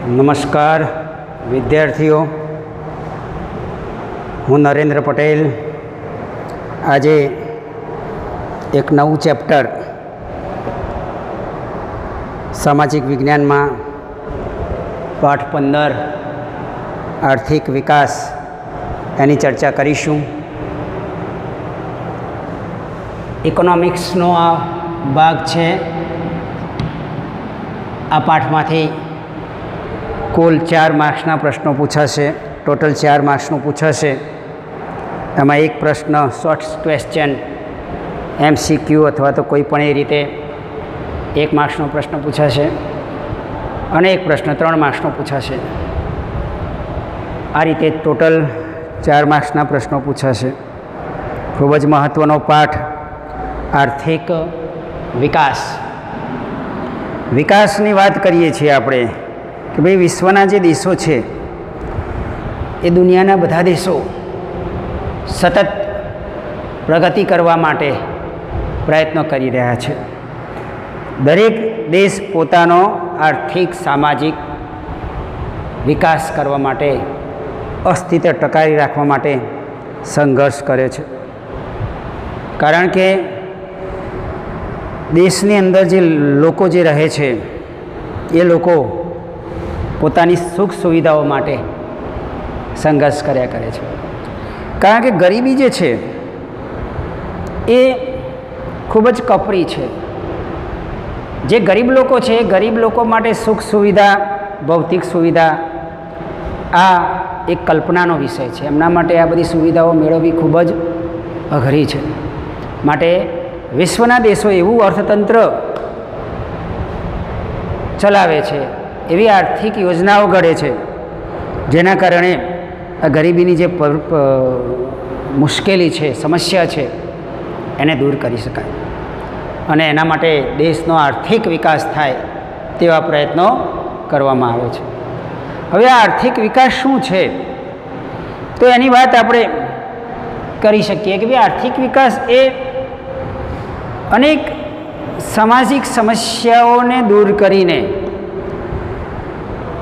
નમસ્કાર વિદ્યાર્થીઓ, હું નરેન્દ્ર પટેલ આજે એક નવું ચેપ્ટર સામાજિક વિજ્ઞાનમાં પાઠ 15 આર્થિક વિકાસ એની ચર્ચા કરીશું. ઇકોનોમિક્સનો આ ભાગ છે. આ પાઠમાંથી કુલ 4 માર્ક્સના પ્રશ્નો પૂછાશે. ટોટલ 4 માર્ક્સનું પૂછાશે. એમાં એક પ્રશ્ન શોર્ટ ક્વેશ્ચન MCQ અથવા તો કોઈ પણ એ રીતે 1 માર્ક્સનો પ્રશ્ન પૂછાશે અને એક પ્રશ્ન 3 માર્ક્સનો પૂછાશે. આ રીતે ટોટલ 4 માર્ક્સના પ્રશ્નો પૂછાશે. ખૂબ જ મહત્ત્વનો પાઠ આર્થિક વિકાસ. વિકાસની વાત કરીએ છીએ આપણે કે ભાઈ વિશ્વના જે દેશો છે એ દુનિયાના બધા દેશો સતત પ્રગતિ કરવા માટે પ્રયત્નો કરી રહ્યા છે. દરેક દેશ પોતાનો આર્થિક સામાજિક વિકાસ કરવા માટે, અસ્તિત્વ ટકાવી રાખવા માટે સંઘર્ષ કરે છે. કારણ કે દેશની અંદર જે લોકો જે રહે છે એ લોકો પોતાની સુખ સુવિધાઓ માટે સંઘર્ષ કર્યા કરે છે. કારણ કે ગરીબી જે છે એ ખૂબ જ કપરી છે. જે ગરીબ લોકો છે એ ગરીબ લોકો માટે સુખ સુવિધા, ભૌતિક સુવિધા આ એક કલ્પનાનો વિષય છે. એમના માટે આ બધી સુવિધાઓ મેળવવી ખૂબ જ અઘરી છે. માટે વિશ્વના દેશો એવું અર્થતંત્ર ચલાવે છે, એવી આર્થિક યોજનાઓ ઘડે છે જેના કારણે આ ગરીબીની જે મુશ્કેલી છે, સમસ્યા છે એને દૂર કરી શકાય અને એના માટે દેશનો આર્થિક વિકાસ થાય તેવા પ્રયત્નો કરવામાં આવે છે. હવે આ આર્થિક વિકાસ શું છે તો એની વાત આપણે કરી શકીએ કે ભાઈ આર્થિક વિકાસ એ અનેક સામાજિક સમસ્યાઓને દૂર કરીને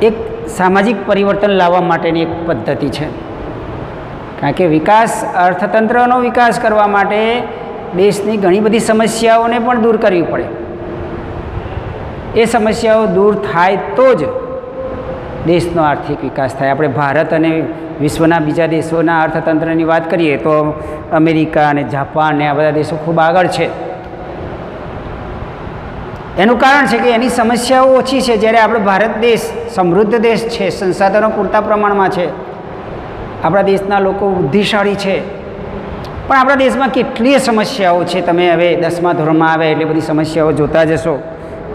એક સામાજિક પરિવર્તન લાવવા માટેની એક પદ્ધતિ છે. કારણ કે વિકાસ, અર્થતંત્રનો વિકાસ કરવા માટે દેશની ઘણી બધી સમસ્યાઓને પણ દૂર કરવી પડે. એ સમસ્યાઓ દૂર થાય તો જ દેશનો આર્થિક વિકાસ થાય. આપણે ભારત અને વિશ્વના બીજા દેશોના અર્થતંત્રની વાત કરીએ તો અમેરિકા અને જાપાન ને આ બધા દેશો ખૂબ આગળ છે. એનું કારણ છે કે એની સમસ્યાઓ ઓછી છે, જ્યારે આપણો ભારત દેશ સમૃદ્ધ દેશ છે, સંસાધનો પૂરતા પ્રમાણમાં છે, આપણા દેશના લોકો બુદ્ધિશાળી છે, પણ આપણા દેશમાં કેટલીય સમસ્યાઓ છે. તમે હવે 10મા ધોરણમાં આવે એટલી બધી સમસ્યાઓ જોતા જશો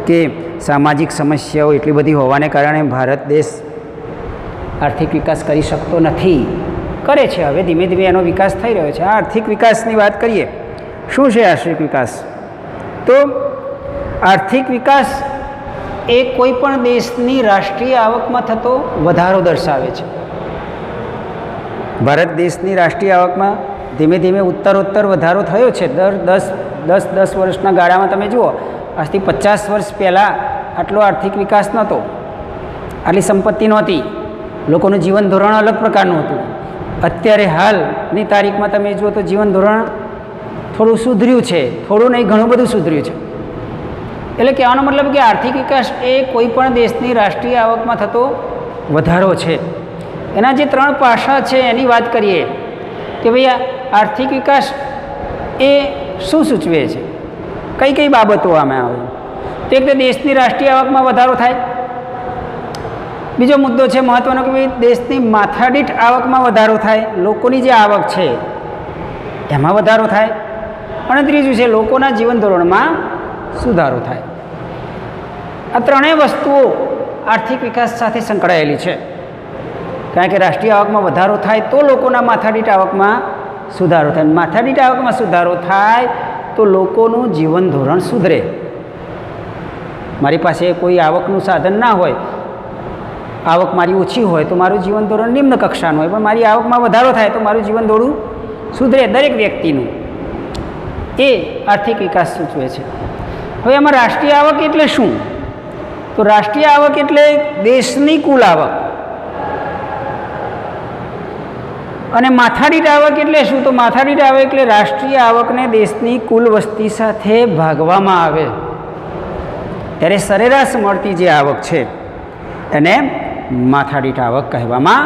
કે સામાજિક સમસ્યાઓ એટલી બધી હોવાને કારણે ભારત દેશ આર્થિક વિકાસ કરી શકતો નથી. કરે છે, હવે ધીમે ધીમે એનો વિકાસ થઈ રહ્યો છે. આ આર્થિક વિકાસની વાત કરીએ. શું છે આર્થિક વિકાસ? તો આર્થિક વિકાસ એ કોઈ પણ દેશની રાષ્ટ્રીય આવકમાં થતો વધારો દર્શાવે છે. ભારત દેશની રાષ્ટ્રીય આવકમાં ધીમે ધીમે ઉત્તરોત્તર વધારો થયો છે. દર 10 વર્ષના ગાળામાં તમે જુઓ, આજથી 50 વર્ષ પહેલાં આટલો આર્થિક વિકાસ નહોતો, આટલી સંપત્તિ નહોતી, લોકોનું જીવન ધોરણ અલગ પ્રકારનું હતું. અત્યારે હાલની તારીખમાં તમે જુઓ તો જીવન ધોરણ થોડું સુધર્યું છે, થોડું નહીં ઘણું બધું સુધર્યું છે. એટલે કહેવાનો મતલબ કે આર્થિક વિકાસ એ કોઈ પણ દેશની રાષ્ટ્રીય આવકમાં થતો વધારો છે. એના જે 3 પાસા છે એની વાત કરીએ કે ભાઈ આ આર્થિક વિકાસ એ શું સૂચવે છે, કઈ કઈ બાબતો આમાં આવે. તો એક તો દેશની રાષ્ટ્રીય આવકમાં વધારો થાય. બીજો મુદ્દો છે મહત્ત્વનો કે ભાઈ દેશની માથાદીઠ આવકમાં વધારો થાય, લોકોની જે આવક છે એમાં વધારો થાય. અને ત્રીજું છે લોકોના જીવન ધોરણમાં સુધારો થાય. આ ત્રણેય વસ્તુઓ આર્થિક વિકાસ સાથે સંકળાયેલી છે. કારણ કે રાષ્ટ્રીય આવકમાં વધારો થાય તો લોકોના માથાદીઠ આવકમાં સુધારો થાય. માથાદીઠ આવકમાં સુધારો થાય તો લોકોનું જીવન ધોરણ સુધરે. મારી પાસે કોઈ આવકનું સાધન ના હોય, આવક મારી ઓછી હોય તો મારું જીવન ધોરણ નિમ્ન કક્ષાનું હોય, પણ મારી આવકમાં વધારો થાય તો મારું જીવન ધોરણ સુધરે દરેક વ્યક્તિનું. એ આર્થિક વિકાસ સૂચવે છે. હવે એમાં રાષ્ટ્રીય આવક એટલે શું? તો રાષ્ટ્રીય આવક એટલે દેશની કુલ આવક, અને માથાદીઠ આવક એટલે શું? તો માથાદીઠ આવક એટલે રાષ્ટ્રીય આવકને દેશની કુલ વસ્તી સાથે ભાગવામાં આવે ત્યારે સરેરાશ મળતી જે આવક છે એને માથાદીઠ આવક કહેવામાં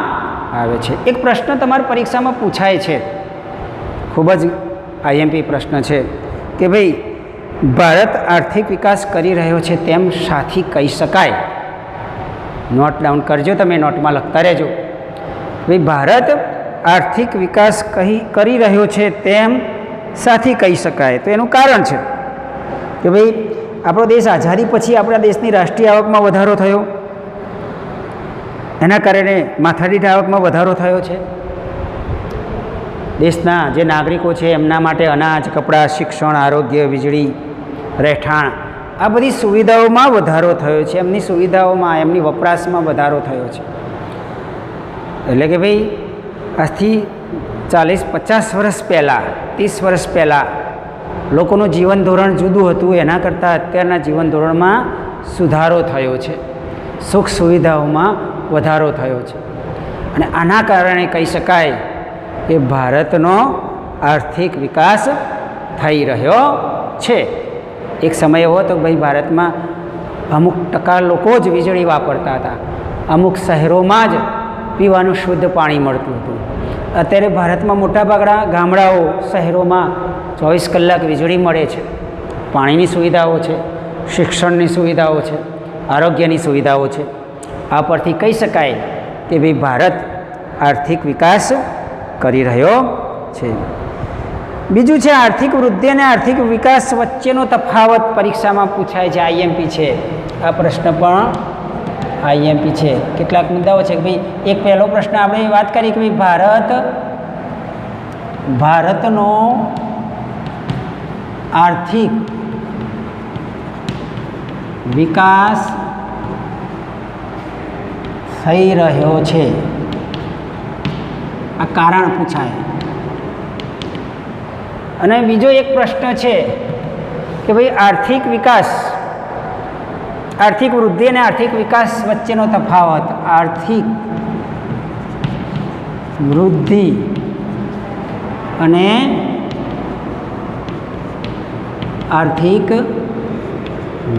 આવે છે. એક પ્રશ્ન તમારી પરીક્ષામાં પૂછાય છે, ખૂબ જ આઈએમપી પ્રશ્ન છે કે ભાઈ ભારત આર્થિક વિકાસ કરી રહ્યો છે તેમ સાથી કહી શકાય? નોટ ડાઉન કરજો, તમે નોટમાં લખતા રહેજો. ભાઈ ભારત આર્થિક વિકાસ કરી રહ્યો છે તેમ સાથી કહી શકાય? તો એનું કારણ છે કે ભાઈ આપણો દેશ આઝાદી પછી આપણા દેશની રાષ્ટ્રીય આવકમાં વધારો થયો, એના કારણે માથાદીઠ આવકમાં વધારો થયો છે. દેશના જે નાગરિકો છે એમના માટે અનાજ, કપડાં, શિક્ષણ, આરોગ્ય, વીજળી, રહેઠાણ આ બધી સુવિધાઓમાં વધારો થયો છે, એમની સુવિધાઓમાં, એમની વપરાશમાં વધારો થયો છે. એટલે કે ભાઈ આજથી 40-50 વર્ષ પહેલાં, 30 વર્ષ પહેલાં લોકોનું જીવન ધોરણ જુદું હતું, એના કરતાં અત્યારના જીવન ધોરણમાં સુધારો થયો છે, સુખ સુવિધાઓમાં વધારો થયો છે. અને આના કારણે કહી શકાય કે ભારતનો આર્થિક વિકાસ થઈ રહ્યો છે. એક સમય એવો હતો કે ભાઈ ભારતમાં અમુક ટકા લોકો જ વીજળી વાપરતા હતા, અમુક શહેરોમાં જ પીવાનું શુદ્ધ પાણી મળતું હતું. અત્યારે ભારતમાં મોટાભાગના ગામડાઓ, શહેરોમાં 24 કલાક વીજળી મળે છે, પાણીની સુવિધાઓ છે, શિક્ષણની સુવિધાઓ છે, આરોગ્યની સુવિધાઓ છે. આ પરથી કહી શકાય કે ભાઈ ભારત આર્થિક વિકાસ કરી રહ્યો છે. બીજું છે આર્થિક વૃદ્ધિ અને આર્થિક વિકાસ વચ્ચેનો તફાવત પરીક્ષામાં પૂછાય છે, આઈએમપી છે. આ પ્રશ્ન પણ આઈએમપી છે. કેટલાક મુદ્દાઓ છે કે ભાઈ એક પહેલો પ્રશ્ન આપણે વાત કરીએ કે ભાઈ ભારતનો આર્થિક વિકાસ થઈ રહ્યો છે, આ કારણ પૂછાય. અને બીજો એક પ્રશ્ન છે કે ભાઈ આર્થિક વિકાસ, આર્થિક વૃદ્ધિ અને આર્થિક વિકાસ વચ્ચેનો તફાવત. આર્થિક વૃદ્ધિ અને આર્થિક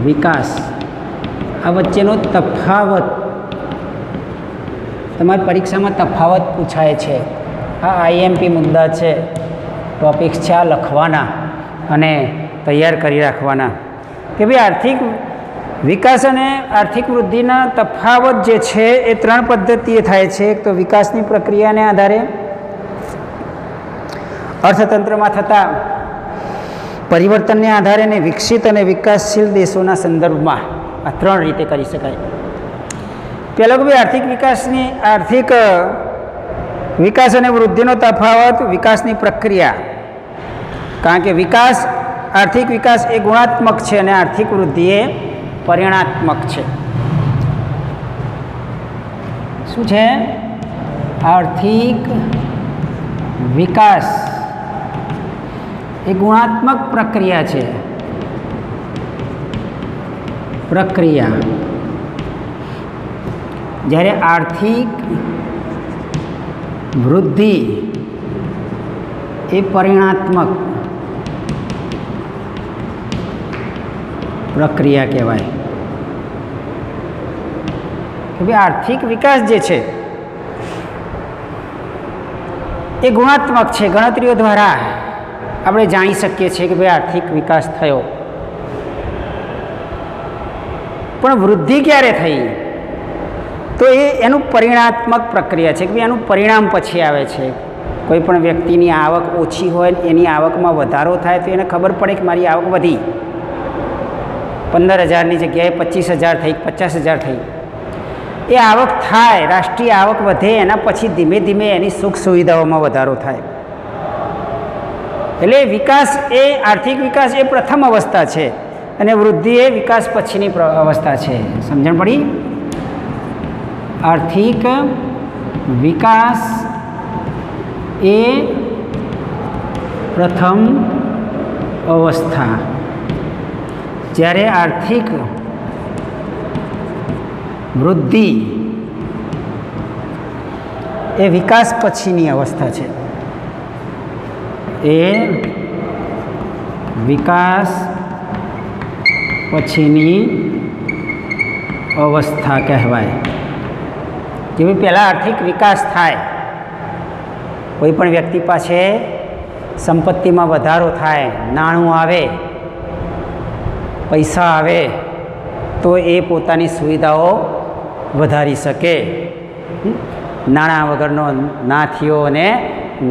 વિકાસ આ વચ્ચેનો તફાવત તમારી પરીક્ષામાં તફાવત પૂછાય છે. આ આઈએમપી મુદ્દા છે, ટોપિક્સ છે, આ લખવાના અને તૈયાર કરી રાખવાના કે ભાઈ આર્થિક વિકાસ અને આર્થિક વૃદ્ધિના તફાવત જે છે એ 3 પદ્ધતિએ થાય છે. એક તો વિકાસની પ્રક્રિયાને આધારે, અર્થતંત્રમાં થતા પરિવર્તનને આધારે અને વિકસિત અને વિકાસશીલ દેશોના સંદર્ભમાં. આ 3 રીતે કરી શકાય. પહેલો કે ભાઈ આર્થિક વિકાસ અને વૃદ્ધિનો તફાવત, વિકાસની પ્રક્રિયા. કારણ કે આર્થિક વિકાસ એ ગુણાત્મક છે અને આર્થિક વૃદ્ધિ એ પરિણાત્મક છે. શું છે? આર્થિક વિકાસ એ ગુણાત્મક પ્રક્રિયા છે, જ્યારે આર્થિક વૃદ્ધિ એ પરિણાત્મક પ્રક્રિયા કહેવાય. કે ભાઈ આર્થિક વિકાસ જે છે એ ગુણાત્મક છે, ગણતરીઓ દ્વારા આપણે જાણી શકીએ છીએ કે ભાઈ આર્થિક વિકાસ થયો. પણ વૃદ્ધિ ક્યારે થઈ? તો એનું પરિણાત્મક પ્રક્રિયા છે કે ભાઈ એનું પરિણામ પછી આવે છે. કોઈ પણ વ્યક્તિની આવક ઓછી હોય, એની આવકમાં વધારો થાય તો એને ખબર પડે કે મારી આવક વધી, 15,000ની જગ્યાએ 25,000 થઈ, 50,000 થઈ. એ આવક થાય, રાષ્ટ્રીય આવક વધે, એના પછી ધીમે ધીમે એની સુખ સુવિધાઓમાં વધારો થાય. એટલે વિકાસ એ આર્થિક વિકાસ એ પ્રથમ અવસ્થા છે અને વૃદ્ધિ એ વિકાસ પછીની અવસ્થા છે. સમજણ પડી? આર્થિક વિકાસ એ પ્રથમ અવસ્થા, જ્યારે આર્થિક વૃદ્ધિ એ વિકાસ પછીની અવસ્થા છે. એ વિકાસ પછીની અવસ્થા કહેવાય. કે ભાઈ પહેલાં આર્થિક વિકાસ થાય, કોઈ પણ વ્યક્તિ પાસે સંપત્તિમાં વધારો થાય, નાણું આવે, પૈસા આવે, તો એ પોતાની સુવિધાઓ વધારી શકે. નાણાં વગરનો ના થયો અને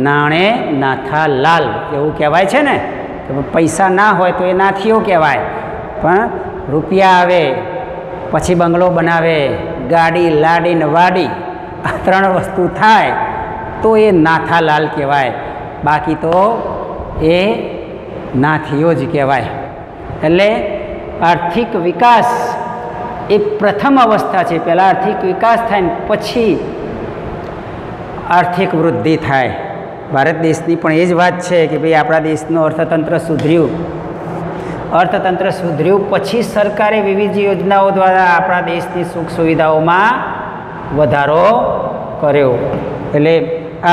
નાણે નાથા લાલ એવું કહેવાય છે ને, કે પૈસા ના હોય તો એ ના થયો કહેવાય, પણ રૂપિયા આવે પછી બંગલો બનાવે, ગાડી લાડી ને વાડી આ 3 વસ્તુ થાય તો એ નાથા લાલ કહેવાય, બાકી તો એ નાથીઓ જ કહેવાય. એટલે આર્થિક વિકાસ એ પ્રથમ અવસ્થા છે. પહેલાં આર્થિક વિકાસ થાય ને પછી આર્થિક વૃદ્ધિ થાય. ભારત દેશની પણ એ જ વાત છે કે ભાઈ આપણા દેશનું અર્થતંત્ર સુધર્યું, અર્થતંત્ર સુધર્યું પછી સરકારે વિવિધ યોજનાઓ દ્વારા આપણા દેશની સુખ સુવિધાઓમાં વધારો કર્યો. એટલે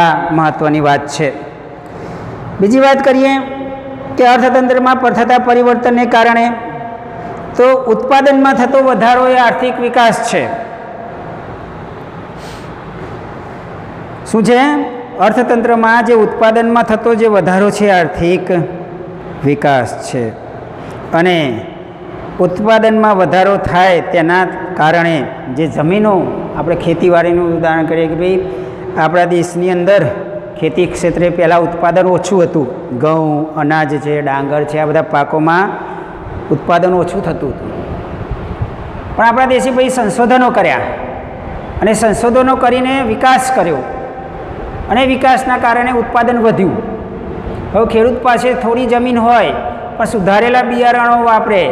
આ મહત્ત્વની વાત છે. બીજી વાત કરીએ કે અર્થતંત્રમાં થતા પરિવર્તનને કારણે તો ઉત્પાદનમાં થતો વધારો એ આર્થિક વિકાસ છે. શું છે? અર્થતંત્રમાં જે ઉત્પાદનમાં થતો જે વધારો છે આર્થિક વિકાસ છે. અને ઉત્પાદનમાં વધારો થાય તેના કારણે જે જમીનો, આપણે ખેતીવાડીનું ઉદાહરણ કરીએ કે ભાઈ આપણા દેશની અંદર ખેતી ક્ષેત્રે પહેલાં ઉત્પાદન ઓછું હતું. ઘઉં, અનાજ છે, ડાંગર છે, આ બધા પાકોમાં ઉત્પાદન ઓછું થતું હતું. પણ આપણા દેશે ભાઈ સંશોધનો કર્યા અને સંશોધનો કરીને વિકાસ કર્યો અને વિકાસના કારણે ઉત્પાદન વધ્યું. હવે ખેડૂત પાસે થોડી જમીન હોય પણ સુધારેલા બિયારણો વાપરે,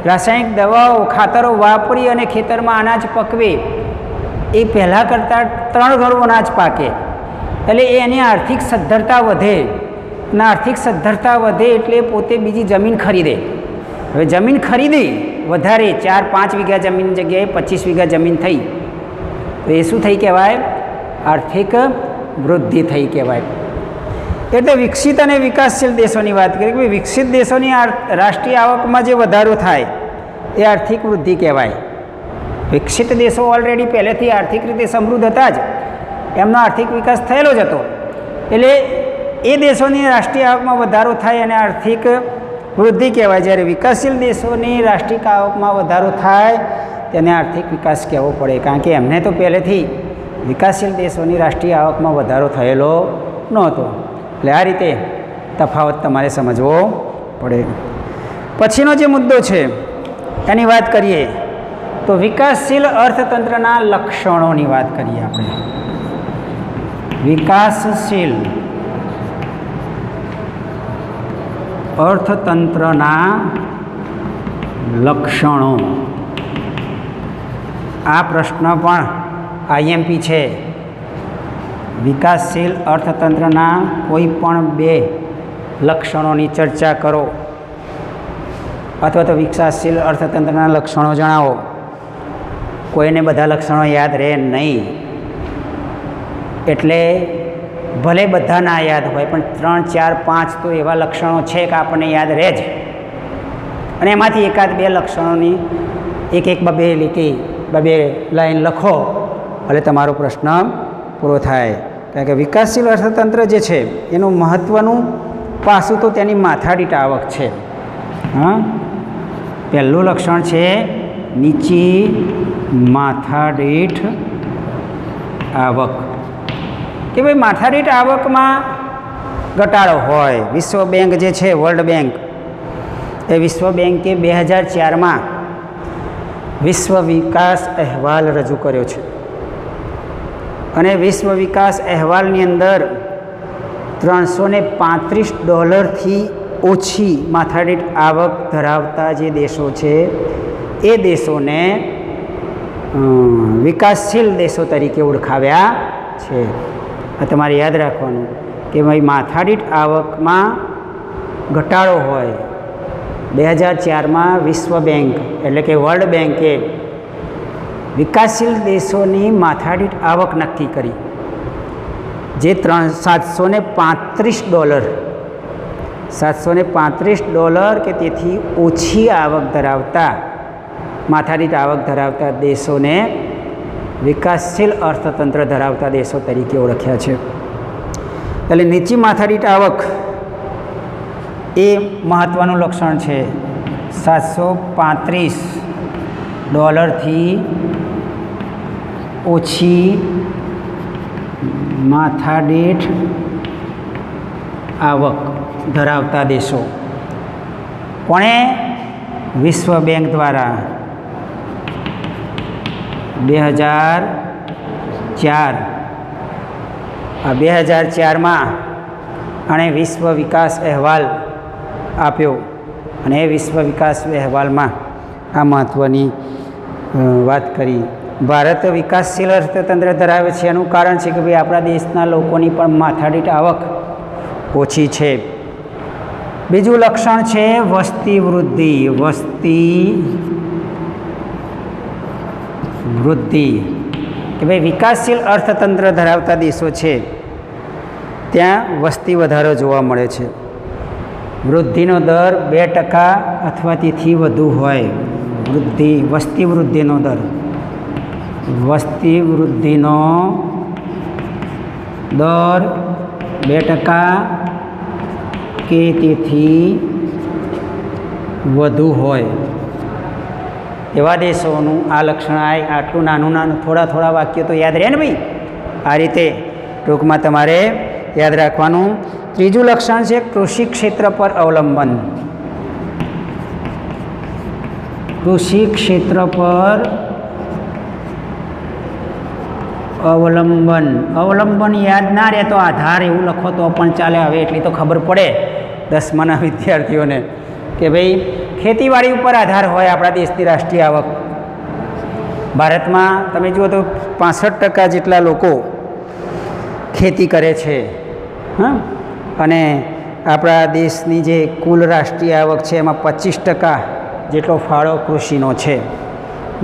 રાસાયણિક દવાઓ, ખાતરો વાપરી અને ખેતરમાં અનાજ પકવે, એ પહેલાં કરતાં 3 ગણું અનાજ પાકે. એટલે એની આર્થિક સદ્ધરતા વધે અને આર્થિક સદ્ધરતા વધે એટલે પોતે બીજી જમીન ખરીદે. હવે જમીન ખરીદી વધારે 4-5 વીઘા જમીન જગ્યાએ 25 વીઘા જમીન થઈ, તો એ શું થઈ કહેવાય? આર્થિક વૃદ્ધિ થઈ કહેવાય. એટલે વિકસિત અને વિકાસશીલ દેશોની વાત કરીએ કે વિકસિત દેશોની રાષ્ટ્રીય આવકમાં જે વધારો થાય એ આર્થિક વૃદ્ધિ કહેવાય. વિકસિત દેશો ઓલરેડી પહેલેથી આર્થિક રીતે સમૃદ્ધ હતા જ, એમનો આર્થિક વિકાસ થયેલો જ હતો. એટલે એ દેશોની રાષ્ટ્રીય આવકમાં વધારો થાય અને આર્થિક વૃદ્ધિ કહેવાય. જ્યારે વિકાસશીલ દેશોની રાષ્ટ્રીય આવકમાં વધારો થાય તેને આર્થિક વિકાસ કહેવો પડે, કારણ કે એમને તો પહેલેથી વિકાસશીલ દેશોની રાષ્ટ્રીય આવકમાં વધારો થયેલો નહોતો. એટલે આ રીતે તફાવત તમારે સમજવો પડે. પછીનો જે મુદ્દો છે એની વાત કરીએ તો વિકાસશીલ અર્થતંત્રના લક્ષણોની વાત કરીએ આપણે. વિકાસશીલ અર્થતંત્રના લક્ષણો. આ પ્રશ્ન પણ આઈએમપી છે. વિકાસશીલ અર્થતંત્રના કોઈ પણ 2 લક્ષણોની ચર્ચા કરો અથવા તો વિકાસશીલ અર્થતંત્રના લક્ષણો જણાવો. કોઈને બધા લક્ષણો યાદ રહે નહીં, એટલે ભલે બધા ના યાદ હોય પણ 3, 4, 5 તો એવા લક્ષણો છે કે આપણને યાદ રહે જ, અને એમાંથી 1-2 લક્ષણોની 1-2 લીટી 2 લાઈન લખો એટલે તમારો પ્રશ્ન પૂરો થાય. કારણ કે વિકાસશીલ અર્થતંત્ર જે છે એનું મહત્ત્વનું પાસું તો તેની માથાદીઠ આવક છે. પહેલું લક્ષણ છે નીચી માથાદીઠ આવક. કે ભાઈ માથાદીઠ આવકમાં ઘટાડો હોય. વિશ્વ બેંક જે છે, વર્લ્ડ બેંક, એ વિશ્વ બેંકે 2004માં વિશ્વ વિકાસ અહેવાલ રજૂ કર્યો છે અને વિશ્વ વિકાસ અહેવાલની અંદર $335થી ઓછી માથાદીઠ આવક ધરાવતા જે દેશો છે એ દેશોને વિકાસશીલ દેશો તરીકે ઓળખાવ્યા છે. આ તમારે યાદ રાખવાનું કે ભાઈ માથાદીઠ આવકમાં ઘટાડો હોય. 2004માં વિશ્વ બેંક એટલે કે વર્લ્ડ બેંકે વિકાસશીલ દેશોની માથાદીઠ આવક નક્કી કરી, જે $735 કે તેથી ઓછી આવક ધરાવતા માથાદીઠ આવક ધરાવતા દેશોને વિકાસશીલ અર્થતંત્ર ધરાવતા દેશો તરીકે ઓળખ્યા છે. એટલે નીચી માથાદીઠ આવક એ મહત્ત્વનું લક્ષણ છે. $735થી ઓછી માથાદીઠ આવક ધરાવતા દેશો. કોણે? વિશ્વ બેંક દ્વારા 2004માં આણે વિશ્વ વિકાસ અહેવાલ આપ્યો અને એ વિશ્વ વિકાસ અહેવાલમાં આ મહત્ત્વની વાત કરી. ભારત વિકાસશીલ અર્થતંત્ર ધરાવે છે એનું કારણ છે કે ભાઈ આપણા દેશના લોકોની પણ માથાદીઠ આવક ઓછી છે. બીજું લક્ષણ છે વસ્તી વૃદ્ધિ કે ભાઈ વિકાસશીલ અર્થતંત્ર ધરાવતા દેશો છે ત્યાં વસ્તી વધારો જોવા મળે છે. વૃદ્ધિનો દર 2% અથવા તેથી વધુ હોય. વસ્તી વૃદ્ધિનો દર દર 2% કે તેથી વધુ હોય એવા દેશોનું આ લક્ષણ આવે. આટલું નાનું થોડા વાક્યો તો યાદ રહે ને ભાઈ. આ રીતે ટૂંકમાં તમારે યાદ રાખવાનું. ત્રીજું લક્ષણ છે કૃષિ ક્ષેત્ર પર અવલંબન. કૃષિ ક્ષેત્ર પર અવલંબન યાદ ના રહે તો આધાર એવું લખો તો પણ ચાલે. હવે એટલી તો ખબર પડે 10માના વિદ્યાર્થીઓને કે ભાઈ ખેતીવાડી ઉપર આધાર હોય આપણા દેશની રાષ્ટ્રીય આવક. ભારતમાં તમે જુઓ તો 65% જેટલા લોકો ખેતી કરે છે. અને આપણા દેશની જે કુલ રાષ્ટ્રીય આવક છે એમાં 25% જેટલો ફાળો કૃષિનો છે.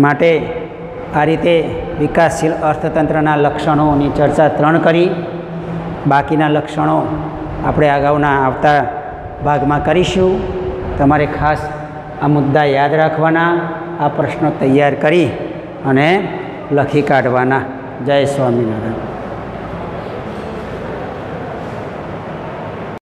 માટે આ રીતે વિકાસશીલ અર્થતંત્રના લક્ષણોની ચર્ચા 3 કરી. બાકીના લક્ષણો આપણે અગાઉના આવતા ભાગમાં કરીશું. તમારે ખાસ આ મુદ્દા યાદ રાખવાના, આ પ્રશ્નો તૈયાર કરી અને લખી કાઢવાના. જય સ્વામિનારાયણ.